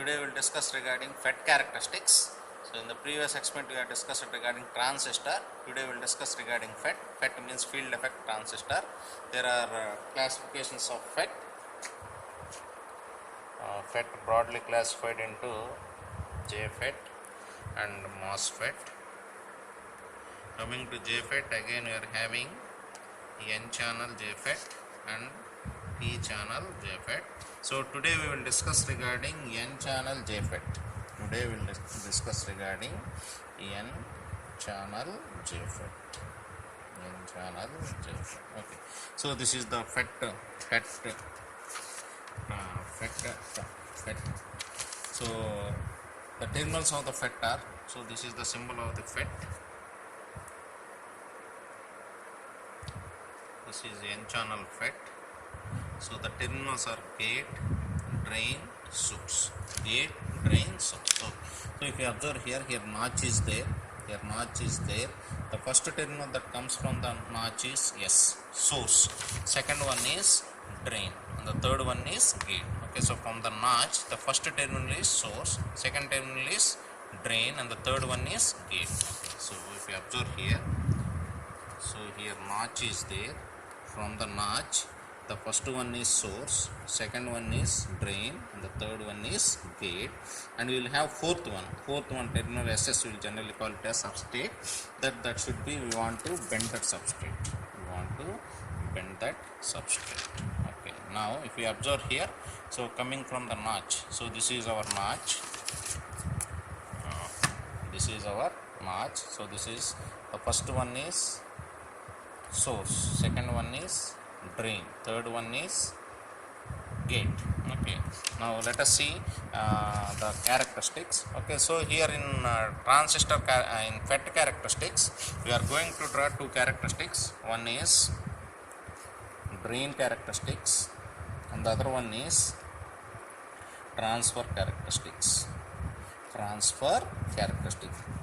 Today we will discuss regarding FET characteristics. So in the previous experiment we have discussed regarding transistor. Today we will discuss regarding FET. FET means field effect transistor. There are classifications of FET. FET broadly classified into JFET and MOSFET. Coming to JFET, again we are having N-channel JFET and P-channel JFET. So today we will discuss regarding N-channel JFET. Today we will discuss regarding N-channel JFET. N-channel JFET. Okay. So this is the FET. So the terminals of the FET are. So this is the symbol of the FET. This is N-channel FET. So the terminals are gate, drain, source. Gate, drain, source. So if you observe here notch is there. Here notch is there. The first terminal that comes from the notch is S, source. Second one is drain, and the third one is gate. Okay, so from the notch, the first terminal is source, second terminal is drain, and the third one is gate. Okay, so if you observe here, so here notch is there. From the notch, the first one is source, second one is drain, and the third one is gate, and we will have fourth one terminal SS, we will generally call it as substrate. That should be, we want to bend that substrate. Okay, now if we observe here, so coming from the notch, so this is our notch. So this is the first one is source, second one is drain, third one is gate. Okay, now let us see the characteristics. Okay, so here in transistor in FET characteristics, we are going to draw two characteristics. One is drain characteristics and the other one is transfer characteristics.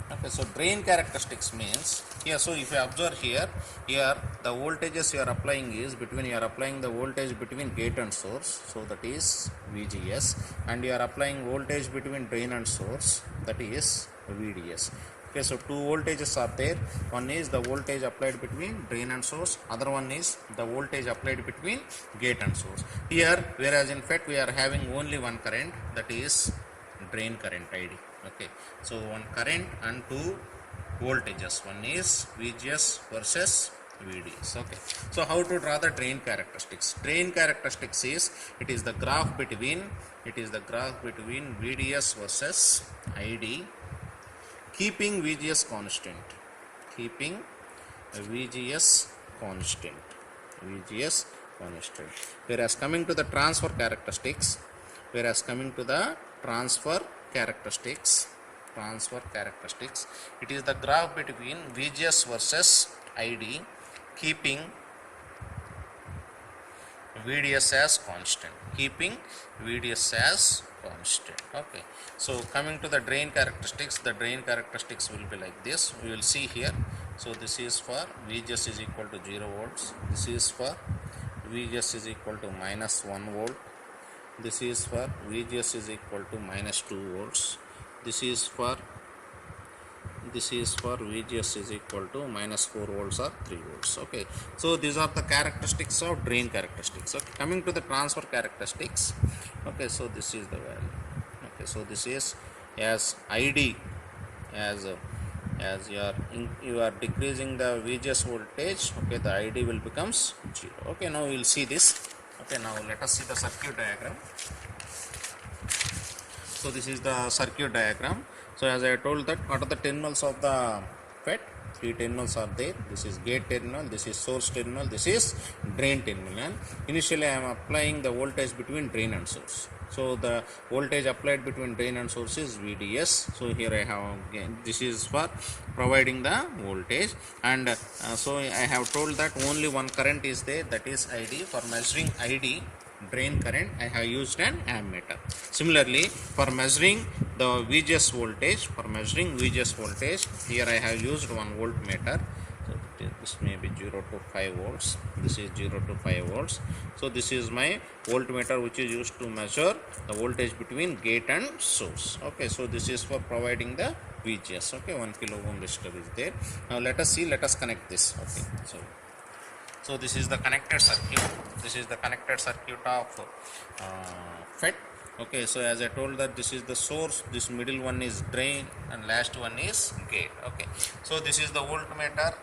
Okay, so drain characteristics means here, so if you observe here the voltages you are applying is the voltage between gate and source, so that is VGS, and you are applying voltage between drain and source, that is VDS. Okay, so two voltages are there. One is the voltage applied between drain and source, other one is the voltage applied between gate and source. Here, whereas in FET we are having only one current, that is drain current ID. Okay, so one current and two voltages, one is VGS versus VDS. Okay, so how to draw the drain characteristics? Drain characteristics is, it is the graph between VDS versus ID, keeping VGS constant. Whereas coming to the transfer characteristics, it is the graph between VGS versus ID, keeping VDS as constant. Okay, so coming to the drain characteristics, will be like this. We will see here. So this is for VGS is equal to 0 volts. This is for VGS is equal to minus 1 volt. This is for VGS is equal to minus 2 volts. This is for VGS is equal to minus 4 volts or 3 volts. Okay, so these are the characteristics of drain characteristics. Okay, coming to the transfer characteristics. Okay, so this is the value. Okay, so this is as ID, as you are decreasing the VGS voltage. Okay, the ID will becomes 0. Okay, now we will see this. Okay, now let us see the circuit diagram. So this is the circuit diagram. So as I told that, what are the terminals of the FET? Three terminals are there. This is gate terminal, this is source terminal, this is drain terminal. Initially I am applying the voltage between drain and source. So the voltage applied between drain and source is VDS. So here I have, again, this is for providing the voltage, and so I have told that only one current is there, that is ID. For measuring ID, drain current, I have used an ammeter. Similarly, for measuring the VGS voltage, here I have used one voltmeter. So this may be 0 to 5 volts, this is 0 to 5 volts. So this is my voltmeter which is used to measure the voltage between gate and source. Okay, so this is for providing the VGS. Okay, 1 kilo ohm resistor is there. Now let us see, let us connect this. Okay, so this is the connected circuit. This is the connected circuit of FET. Okay, so as I told that this is the source, this middle one is drain, and last one is gate. Okay, so this is the voltmeter.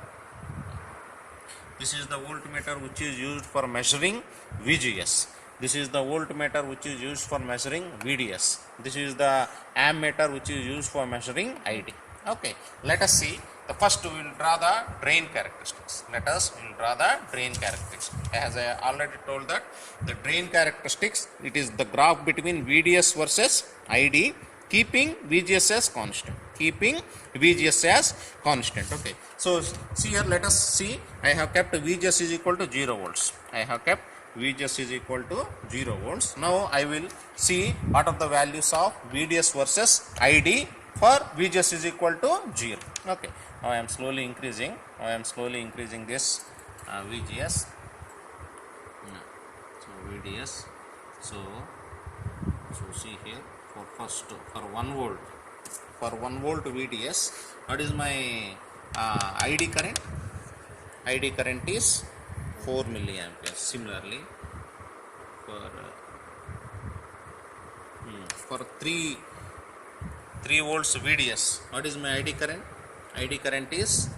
This is the voltmeter which is used for measuring VGS. This is the voltmeter which is used for measuring VDS. This is the ammeter which is used for measuring ID. Okay, let us see. The first we will draw the drain characteristics. Let us will draw the drain characteristics. As I already told that the drain characteristics, it is the graph between VDS versus ID, keeping VGS as constant. Keeping VGS as constant. Okay, so see here, let us see. I have kept VGS is equal to 0 volts. I have kept VGS is equal to 0 volts. Now I will see what are the values of VDS versus ID for VGS is equal to 0. Okay, now I am slowly increasing. I am slowly increasing this VGS. So VDS. So see here, for first, for 1 volt, for 1 volt VDS, what is my ID current? ID current is 4 milliamperes. Similarly, for 3 volts VDS, what is my ID current? ID current is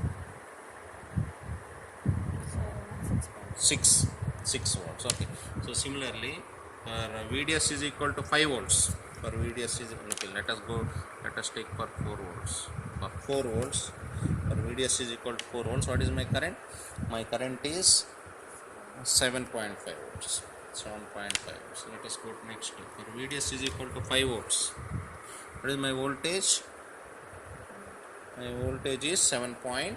6 volts. Okay, so similarly for VDS is equal to 5 volts. For VDS is, okay, let us take for 4 volts. For 4 volts, for VDS is equal to 4 volts, what is my current? My current is 7.5 volts. 7.5 volts. Let us go to next. For VDS is equal to 5 volts, what is my voltage? My voltage is 7.9.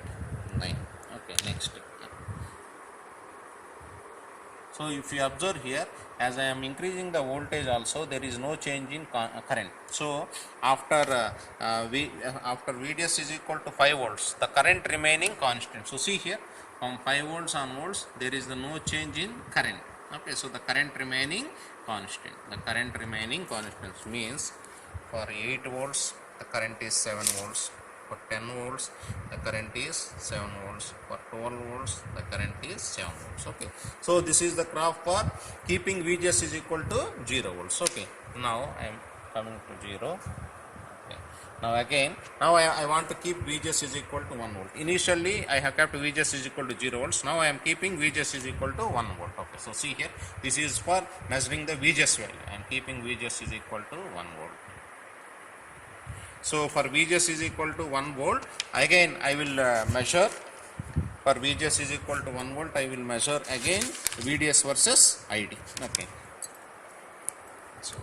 Okay, next. So if you observe here, as I am increasing the voltage also, there is no change in current. So after VDS is equal to 5 volts, the current remaining constant. So see here, from 5 volts onwards, there is no change in current. Okay, so the current remaining constant. The current remaining constant means for 8 volts, the current is 7 volts. For 10 volts, the current is 7 volts. For 12 volts, the current is 7 volts. Okay, so this is the graph for keeping VGS is equal to 0 volts. Okay, now I am coming to 0. Okay, now again, now I want to keep VGS is equal to 1 volt. Initially I have kept VGS is equal to 0 volts. Now I am keeping VGS is equal to 1 volt. Okay, so see here, this is for measuring the VGS value. I am keeping VGS is equal to 1 volt. So for VGS is equal to 1 volt, again I will measure. For VGS is equal to 1 volt, I will measure again VDS versus ID. Okay, so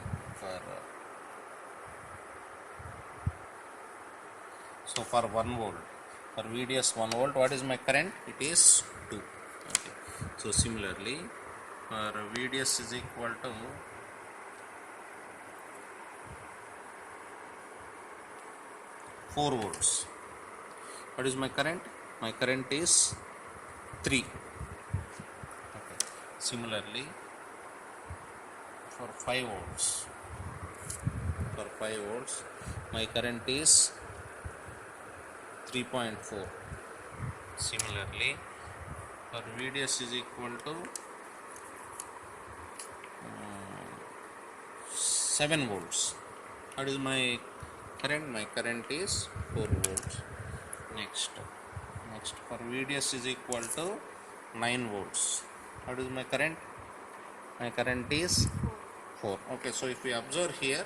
for 1 volt, for VDS 1 volt, what is my current? It is 2. Okay, so similarly for VDS is equal to 4 volts, what is my current? My current is 3. Okay, similarly for 5 volts, for 5 volts my current is 3.4. Similarly for VDS is equal to 7 volts, what is my current? My current is 4 volts. Next for VDS is equal to 9 volts, what is my current? My current is 4. Okay, so if we observe here,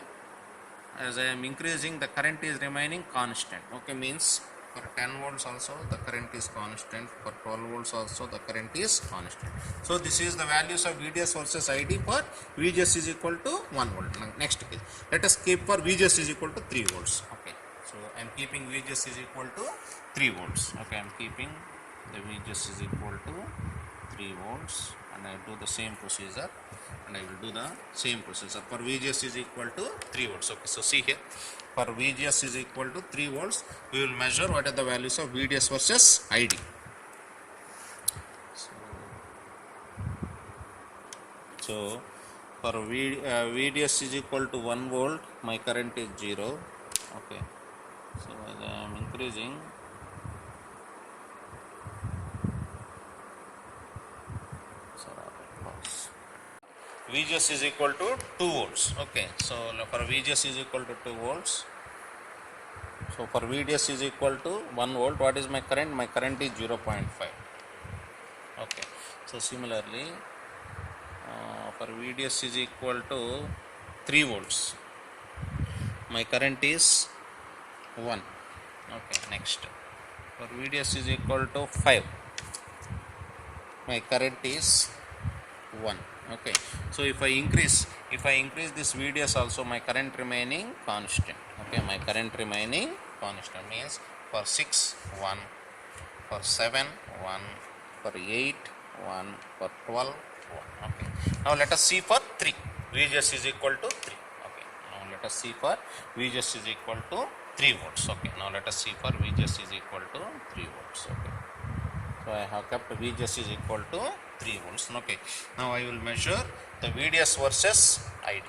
as I am increasing, the current is remaining constant. Okay, means for 10 volts also the current is constant, for 12 volts also the current is constant. So this is the values of VDS versus ID for VGS is equal to 1 volt. Next page, let us keep for VGS is equal to 3 volts. Okay, so I am keeping VGS is equal to 3 volts. Okay, I am keeping the VGS is equal to 3 volts, and I do the same procedure, and I will do the same procedure for VGS is equal to 3 volts. Okay, so see here, for VGS is equal to 3 volts, we will measure what are the values of VDS versus ID. So for VDS is equal to 1 volt, my current is 0. Okay, so as I am increasing, VGS is equal to 2 volts. Okay, so for VGS is equal to 2 volts. So for VDS is equal to 1 volt. What is my current? My current is 0.5. Okay, so similarly for VDS is equal to 3 volts. My current is 1. Okay, next for VDS is equal to 5. My current is 1. Okay, so if I increase this VDS also, my current remaining constant. Okay, my current remaining constant means for 6 1, for 7 1, for 8 1, for 12 1. Okay, now let us see for 3. VGS is equal to 3. Okay, now let us see for VGS is equal to 3 volts. Okay, now let us see for VGS is equal to 3 volts. Okay, so I have kept VGS is equal to 3 volts. Okay, now I will measure the VDS versus ID.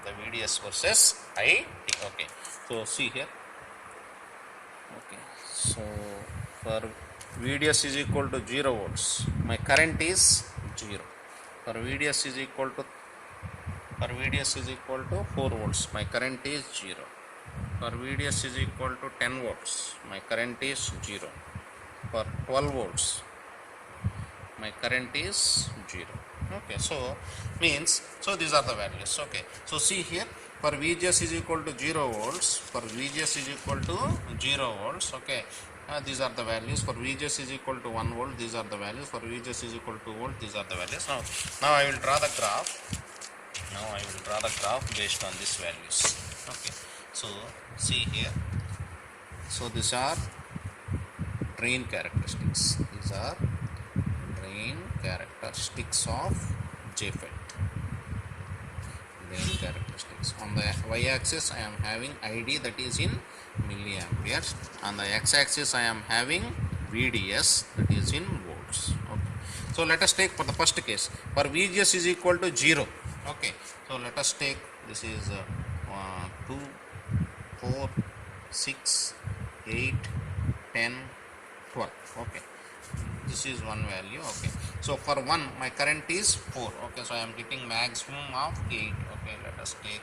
The VDS versus ID. Okay, so see here. Okay, so for VDS is equal to 0 volts, my current is 0. For VDS is equal to 4 volts, my current is 0. For VDS is equal to 10 volts, my current is 0. For 12 volts, my current is 0. Okay, so means, so these are the values. Okay, so see here, for VGS is equal to 0 volts, for VGS is equal to 0 volts. Okay, these are the values. For VGS is equal to 1 volt, these are the values. For VGS is equal to 2 volt, these are the values. Now I will draw the graph. Based on these values. Okay, so see here, so these are drain characteristics. These are drain characteristics of JFET. Drain characteristics. On the y-axis I am having ID, that is in milliamperes. On the x-axis I am having VDS, that is in volts. Okay, so let us take for the first case, for VGS is equal to 0. Okay, so let us take, this is 2 4 6 8 10 12. Okay, this is one value. Okay, so for 1 my current is 4. Okay, so I am getting maximum of 8. Okay, let us take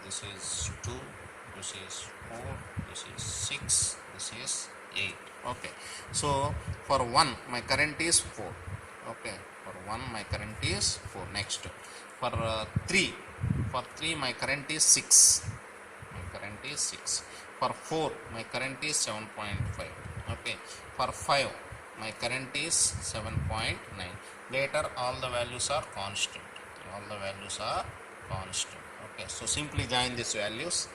this is 2, this is 4, this is 6, this is 8. Okay, so for 1 my current is 4. Okay, for 1 my current is 4. Next, for 3 my current is 6. My current is 6. For 4 my current is 7.5. Okay, for 5 my current is 7.9. Later all the values are constant. Okay, so simply join these values.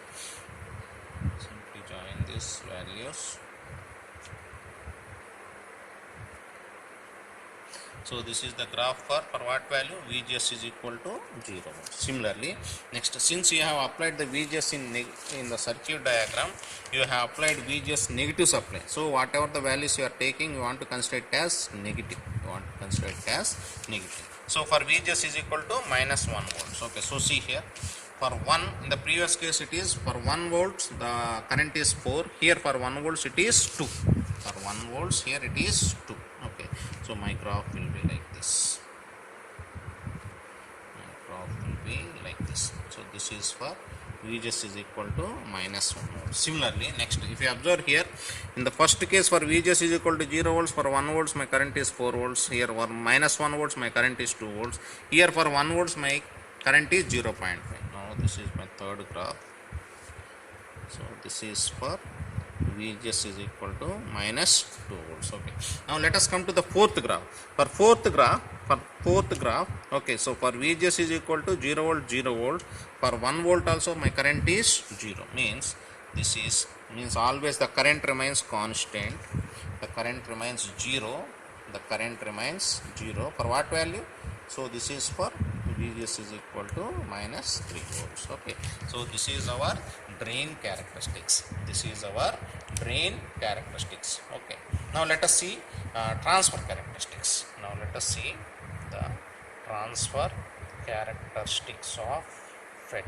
So this is the graph for what value? VGS is equal to 0. Similarly, next, since you have applied the VGS in the circuit diagram, you have applied VGS negative supply. So whatever the values you are taking, you want to consider it as negative. So for VGS is equal to minus 1 volts. Okay, so see here, for 1, in the previous case it is for 1 volts the current is 4. Here for 1 volts it is 2. For 1 volts here it is 2. Okay, so my graph will be like this. So this is for VGS is equal to minus 1 volt. Similarly, next, if you observe here, in the first case for VGS is equal to 0 volts, for 1 volts my current is 4 volts. Here for minus 1 volts my current is 2 volts. Here for 1 volts my current is 0.5. Now this is my third graph. So this is for VGS is equal to minus 2 volts. Okay, now let us come to the fourth graph. For fourth graph, okay, so for VGS is equal to 0 volt, 0 volt. For 1 volt also my current is 0. Means always the current remains constant. The current remains 0. For what value? So this is for VGS is equal to minus 3 volts. Okay, so this is our drain characteristics. Okay, now let us see transfer characteristics. The transfer characteristics of FET.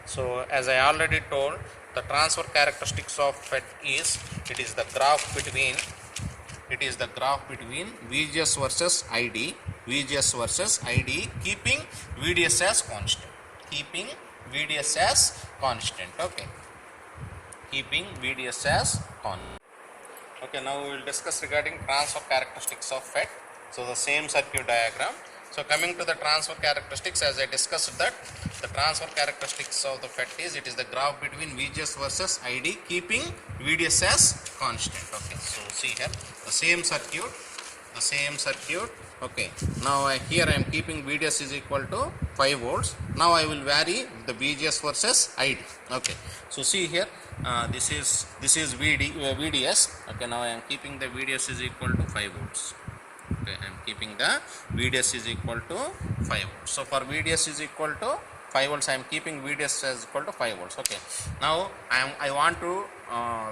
So as I already told, the transfer characteristics of FET is it is the graph between VGS versus ID, keeping VDS as constant, okay, keeping VDS as constant. Okay, now we will discuss regarding transfer characteristics of FET. So the same circuit diagram. So coming to the transfer characteristics, as I discussed that the transfer characteristics of the FET is it is the graph between VGS versus ID keeping VDS as constant. Okay, so see here the same circuit. Okay, now here I am keeping VDS is equal to 5 volts. Now I will vary the VGS versus ID. Okay, so see here this is VDS. Okay, now I am keeping the VDS is equal to 5 volts. Okay, I am keeping the VDS is equal to 5 volts. So for VDS is equal to 5 volts, I am keeping VDS as equal to 5 volts. Okay, now I want to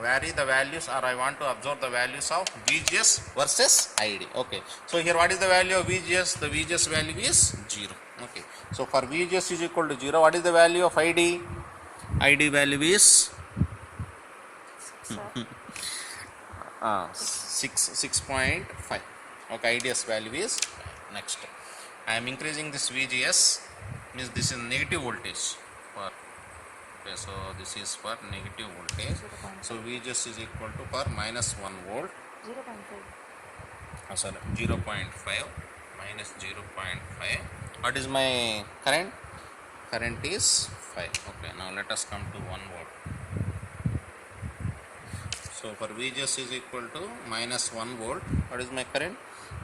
vary the values, or I want to observe the values of VGS versus ID. Okay, so here what is the value of VGS? The VGS value is 0. Okay, so for VGS is equal to 0, what is the value of ID? ID value is 6.5. Okay, IDS value is 5. Next, I am increasing this VGS, means this is negative voltage for. Okay, so this is for negative voltage. So VGS is equal to for minus 1 volt. 0.5. 0.5 minus 0.5. What is my current? Current is 5. Okay, now let us come to 1 volt. So for VGS is equal to minus 1 volt. What is my current?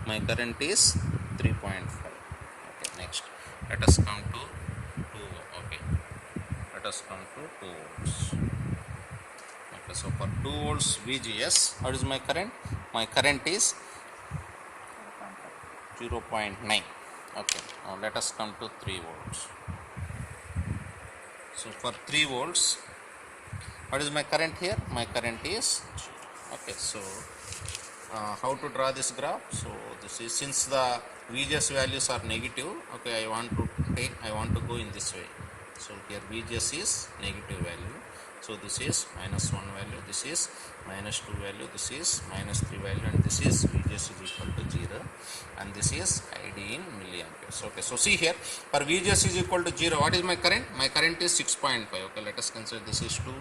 My current is 3.5. Okay, next let us come to 2. Okay, let us come to 2 volts. Okay, so for 2 volts VGS, what is my current? My current is 0.9. Okay, now let us come to 3 volts. So for 3 volts, what is my current here? My current is 0. Okay, so how to draw this graph? So this is, since the VGS values are negative, okay, I want to go in this way. So here VGS is negative value, so this is minus 1 value, this is minus 2 value, this is minus 3 value, and this is VGS is equal to 0, and this is ID in milliamperes. Okay, so see here for VGS is equal to 0, what is my current? My current is 6.5. Okay, let us consider this is 2,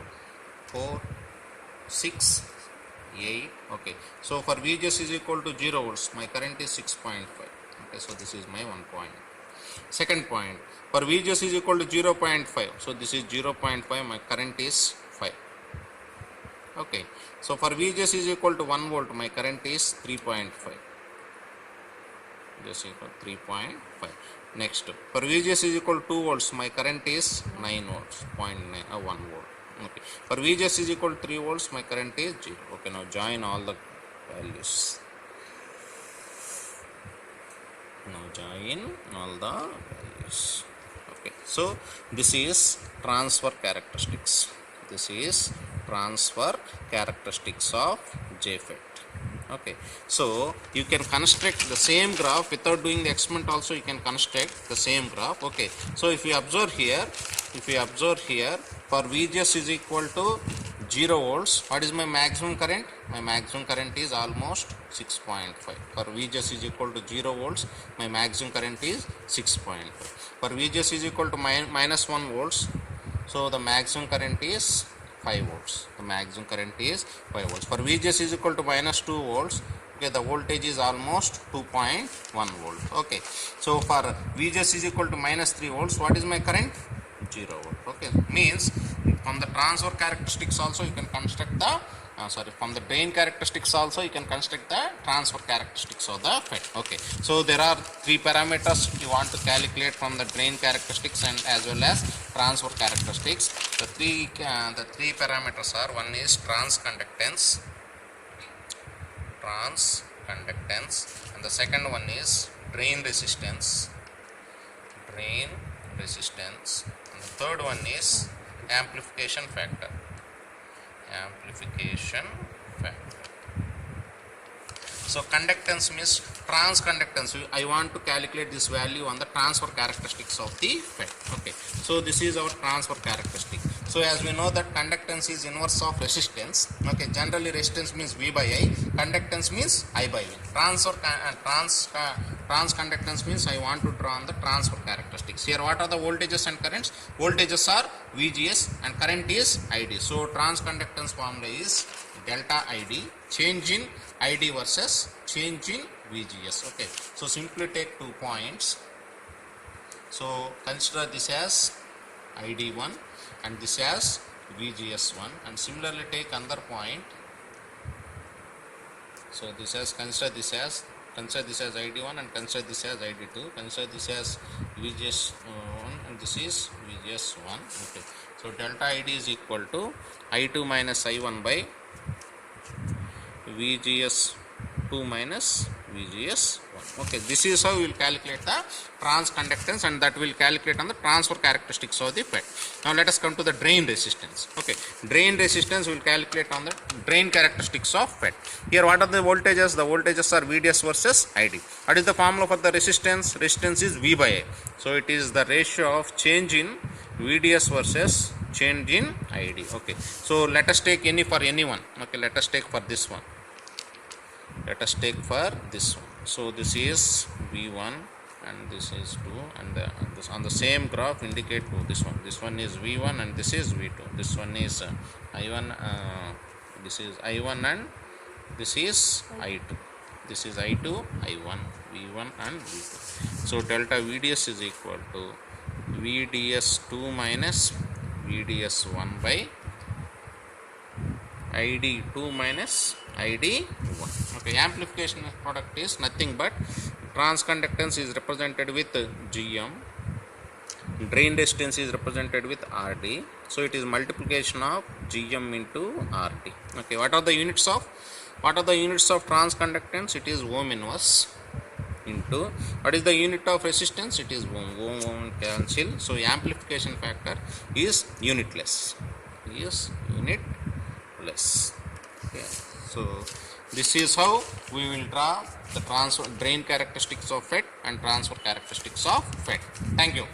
4, 6, 8. Okay, so for VGS is equal to 0 volts, my current is 6.5. Okay, so this is my 1 point. Second point, for VGS is equal to 0.5, so this is 0.5, my current is 5. Okay, so for VGS is equal to 1 volt, my current is 3.5. Just equal 3.5. Next, for VGS is equal to 2 volts, my current is 9 volts, 0.9 or 1 volt. Okay, for VGS is equal to 3 volts, my current is 0. Okay, now join all the values. Okay, so this is transfer characteristics. This is transfer characteristics of JFET. Okay, so you can construct the same graph without doing the experiment. Also, you can construct the same graph. Okay, so if you observe here, for VGS is equal to 0 volts, what is my maximum current? My maximum current is almost 6.5. For VGS is equal to 0 volts, my maximum current is 6.5. For VGS is equal to minus 1 volts, so the maximum current is 5 volts. The maximum current is 5 volts. For VGS is equal to minus 2 volts, okay, the voltage is almost 2.1 volt. Okay, so for VGS is equal to minus 3 volts, what is my current? 0 volt. Okay, means from the transfer characteristics also you can construct the from the drain characteristics also you can construct the transfer characteristics of the FET. Okay, so there are 3 parameters you want to calculate from the drain characteristics and as well as transfer characteristics. The three parameters are, one is transconductance, and the second one is drain resistance, and the third one is amplification factor. So conductance means transconductance. I want to calculate this value on the transfer characteristics of the FET. Okay, so this is our transfer characteristic. So as we know that conductance is inverse of resistance. Okay, generally resistance means V by I, conductance means I by V. Transconductance means I want to draw on the transfer characteristics. Here what are the voltages and currents? Voltages are VGS and current is ID. So transconductance formula is delta ID, change in ID versus change in VGS. Okay, so simply take 2 points. So consider this as ID1 and this as VGS1, and similarly take another point. So this as consider this as ID1 and consider this as ID2, consider this as VGS1 and this is VGS1. Okay, so delta ID is equal to I2 minus I1 by VGS2 minus VGS1. Okay, this is how we will calculate the transconductance, and that will calculate on the transfer characteristics of the FET. Now let us come to the drain resistance. Okay, drain resistance will calculate on the drain characteristics of FET. Here what are the voltages? The voltages are VDS versus ID. What is the formula for the resistance? Resistance is V by I. So it is the ratio of change in VDS versus change in ID. Okay, so let us take any for anyone. Okay, let us take for this one. Let us take for this one. So this is V1 and this is 2, and this on the same graph indicate 2. This one is V1 and this is V2. This one is I1. This is I1 and this is I2. This is I2, I1, V1 and V2. So delta VDS is equal to VDS2 minus VDS1 by ID2 minus ID1. Okay, amplification product is nothing but transconductance is represented with GM, drain resistance is represented with RD. So it is multiplication of GM into RD. Okay, what are the units of transconductance? It is ohm inverse into what is the unit of resistance? It is ohm. Ohm cancel. So amplification factor is unitless. Okay. So this is how we will draw the drain characteristics of FET and transfer characteristics of FET. Thank you.